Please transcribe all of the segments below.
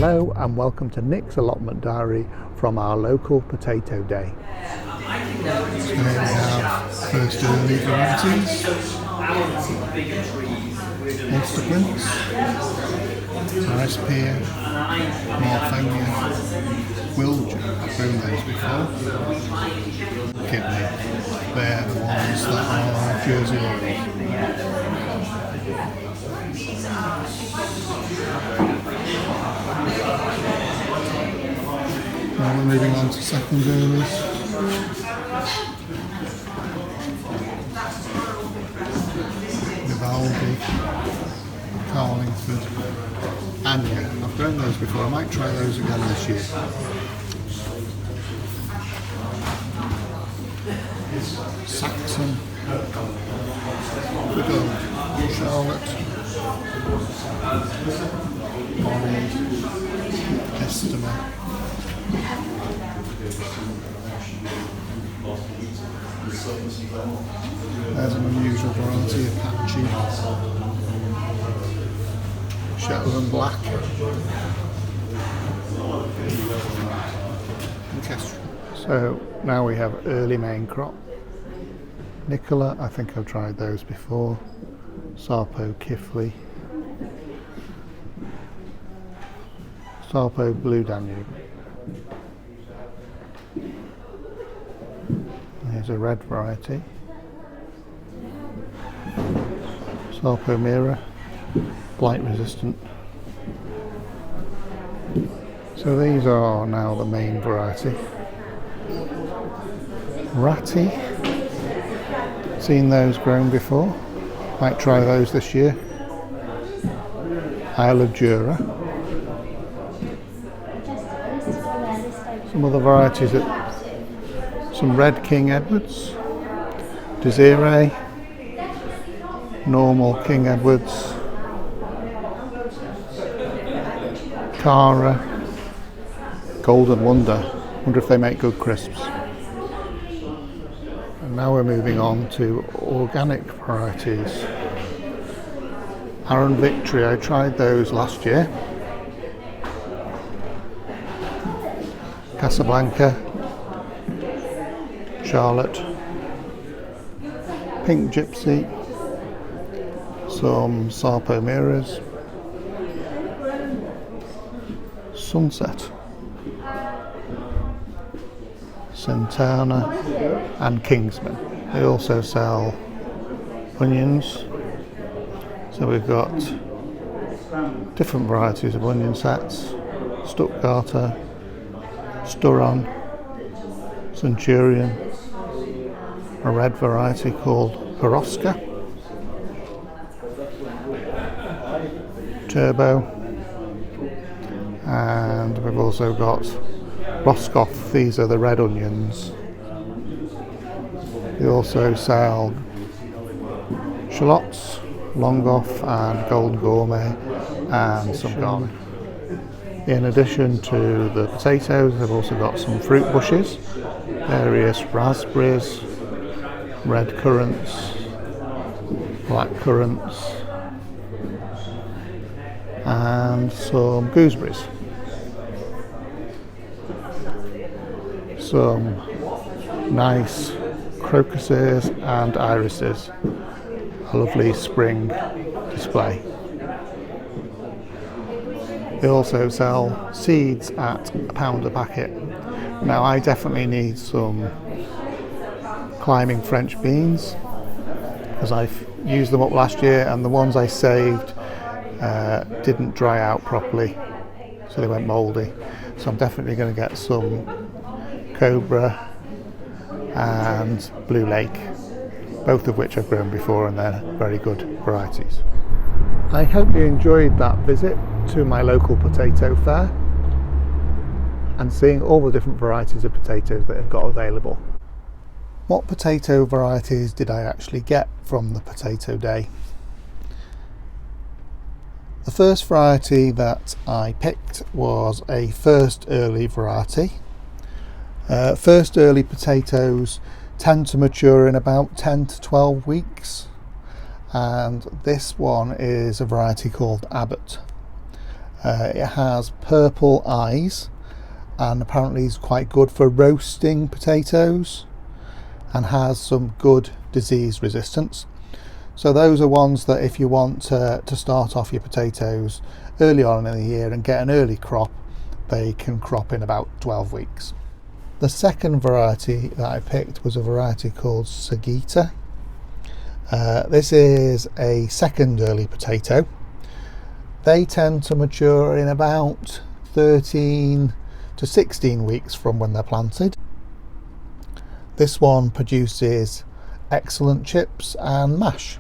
Hello and welcome to Nick's Allotment Diary from our local potato day. So we have first early varieties, Allotment, Pear, Morphonia, Wilger, I've grown those before, Kidney, they're the ones that are Jersey Royals. Now we're moving on to second earlies. Vivaldi, Carlingford, Anya. I've grown those before, I might try those again this year. Saxon, Good Old, Charlotte, Morid, Estima. There's an unusual variety, Apache, Shetland Black, and Kestrel. So now we have early main crop. Nicola, I think I've tried those before. Sarpo Kifley. Sarpo Blue Danube. Here's a red variety. Sarpo Mira, blight resistant. So these are now the main variety. Ratty, seen those grown before, might try those this year. Isle of Jura. Some other varieties, some red King Edwards, Desiree, normal King Edwards, Cara, Golden Wonder. Wonder if they make good crisps. And now we're moving on to organic varieties. Arran Victory, I tried those last year. Casablanca, Charlotte, Pink Gypsy, some Sarpo Miras, Sunset, Santana and Kingsman. They also sell onions, so we've got different varieties of onion sets: Stuttgarter, Sturon, Centurion, a red variety called Perovska, Turbo, and we've also got Roscoff. These are the red onions. They also sell shallots, Longoff and Golden Gourmet, and some garlic. In addition to the potatoes, they've also got some fruit bushes, various raspberries, red currants, black currants, and some gooseberries. Some nice crocuses and irises. A lovely spring display. They also sell seeds at £1 a packet. Now I definitely need some climbing French beans because I've used them up last year and the ones I saved didn't dry out properly, so they went mouldy. So I'm definitely going to get some Cobra and Blue Lake, both of which I've grown before and they're very good varieties. I hope you enjoyed that visit to my local potato fair and seeing all the different varieties of potatoes that I've got available. What potato varieties did I actually get from the potato day? The first variety that I picked was a first early variety. First early potatoes tend to mature in about 10 to 12 weeks, and this one is a variety called Abbott. It has purple eyes and apparently is quite good for roasting potatoes and has some good disease resistance. So those are ones that if you want to start off your potatoes early on in the year and get an early crop, they can crop in about 12 weeks. The second variety that I picked was a variety called Sagita. This is a second early potato. They tend to mature in about 13 to 16 weeks from when they're planted. This one produces excellent chips and mash.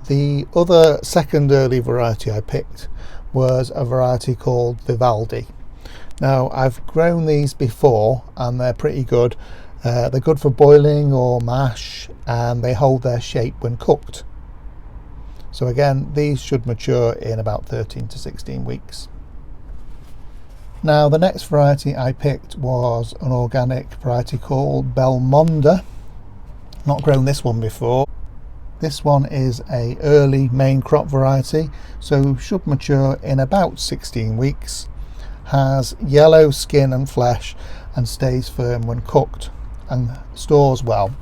The other second early variety I picked was a variety called Vivaldi. Now, I've grown these before and they're pretty good. They're good for boiling or mash, and they hold their shape when cooked. So again, these should mature in about 13 to 16 weeks. Now, the next variety I picked was an organic variety called Belmonda. Not grown this one before. This one is a early main crop variety, so should mature in about 16 weeks. Has yellow skin and flesh and stays firm when cooked and stores well.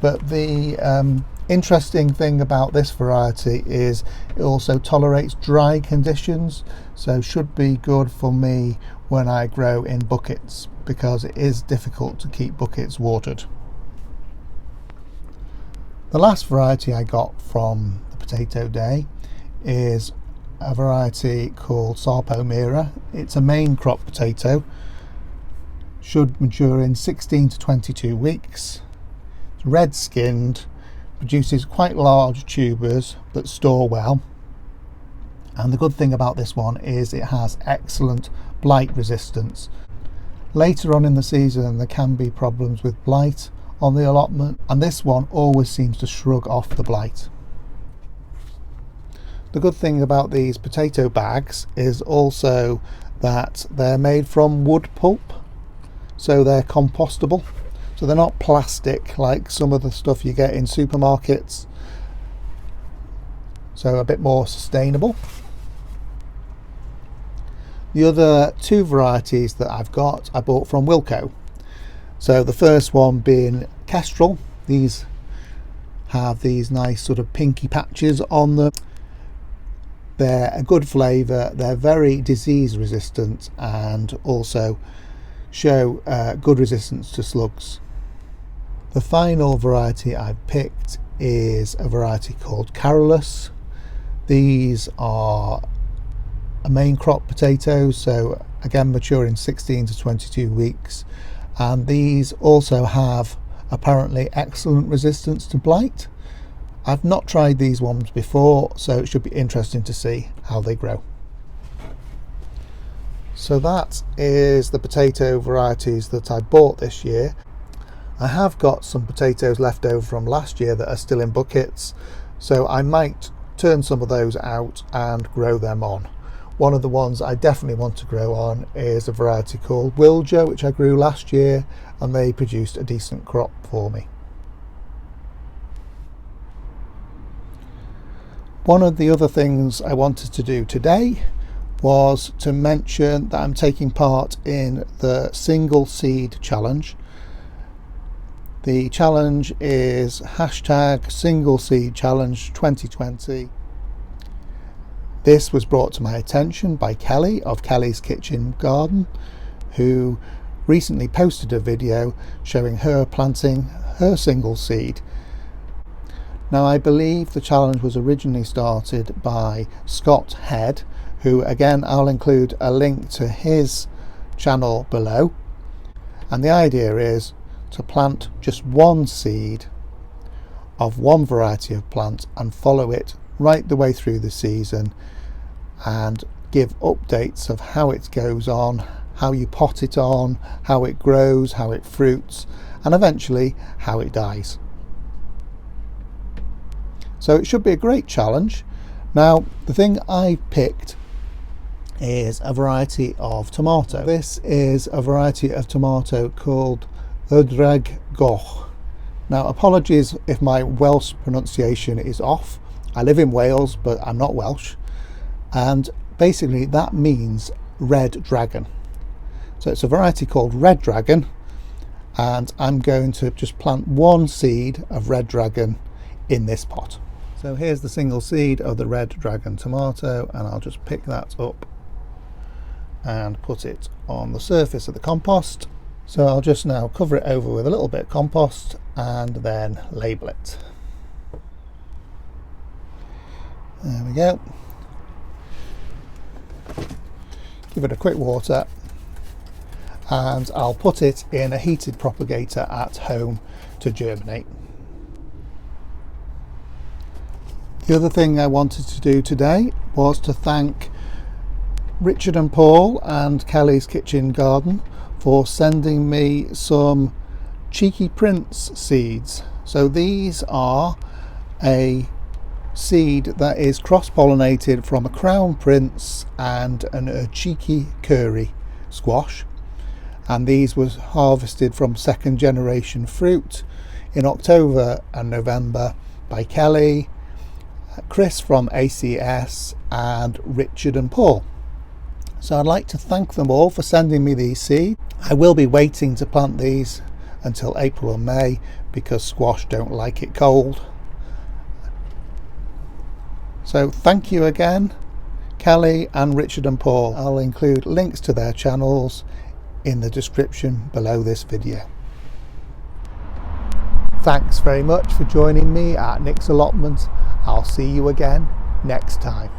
But the interesting thing about this variety is it also tolerates dry conditions, so should be good for me when I grow in buckets, because it is difficult to keep buckets watered. The last variety I got from the potato day is a variety called Sarpo Mira. It's a main crop potato, should mature in 16 to 22 weeks. It's red skinned, produces quite large tubers that store well, and the good thing about this one is it has excellent blight resistance. Later on in the season there can be problems with blight on the allotment, and this one always seems to shrug off the blight. The good thing about these potato bags is also that they're made from wood pulp, so they're compostable, so they're not plastic like some of the stuff you get in supermarkets, so a bit more sustainable. The other two varieties that I've got I bought from Wilko. So the first one being Kestrel. These have these nice sort of pinky patches on them. They're a good flavour, they're very disease resistant, and also show good resistance to slugs. The final variety I've picked is a variety called Carolus. These are a main crop potatoes, so again mature in 16 to 22 weeks, and these also have apparently excellent resistance to blight. I've not tried these ones before, so it should be interesting to see how they grow. So that is the potato varieties that I bought this year. I have got some potatoes left over from last year that are still in buckets, so I might turn some of those out and grow them on. One of the ones I definitely want to grow on is a variety called Wiljo, which I grew last year, and they produced a decent crop for me. One of the other things I wanted to do today was to mention that I'm taking part in the single seed challenge. The challenge is hashtag single seed challenge 2020. This was brought to my attention by Kelly of Kelly's Kitchen Garden, who recently posted a video showing her planting her single seed. Now, I believe the challenge was originally started by Scott Head, who again I'll include a link to his channel below, and the idea is to plant just one seed of one variety of plant and follow it right the way through the season and give updates of how it goes on, how you pot it on, how it grows, how it fruits, and eventually how it dies. So it should be a great challenge. Now, the thing I picked is a variety of tomato. This is a variety of tomato called Ydrag Goch. Now, apologies if my Welsh pronunciation is off. I live in Wales, but I'm not Welsh. and basically that means red dragon. So it's a variety called red dragon, and I'm going to just plant one seed of red dragon in this pot. So here's the single seed of the red dragon tomato, and I'll just pick that up and put it on the surface of the compost. So I'll just now cover it over with a little bit of compost and then label it. There we go. Give it a quick water, and I'll put it in a heated propagator at home to germinate. The other thing I wanted to do today was to thank Richard and Paul and Kelly's Kitchen Garden for sending me some Cheeky Prince seeds. So these are a seed that is cross-pollinated from a Crown Prince and a cheeky curry squash, and these was harvested from second generation fruit in October and November by Kelly, Chris from ACS and Richard and Paul. So I'd like to thank them all for sending me these seeds. I will be waiting to plant these until April or May because squash don't like it cold. So thank you again, Kelly and Richard and Paul. I'll include links to their channels in the description below this video. Thanks very much for joining me at Nick's Allotment. I'll see you again next time.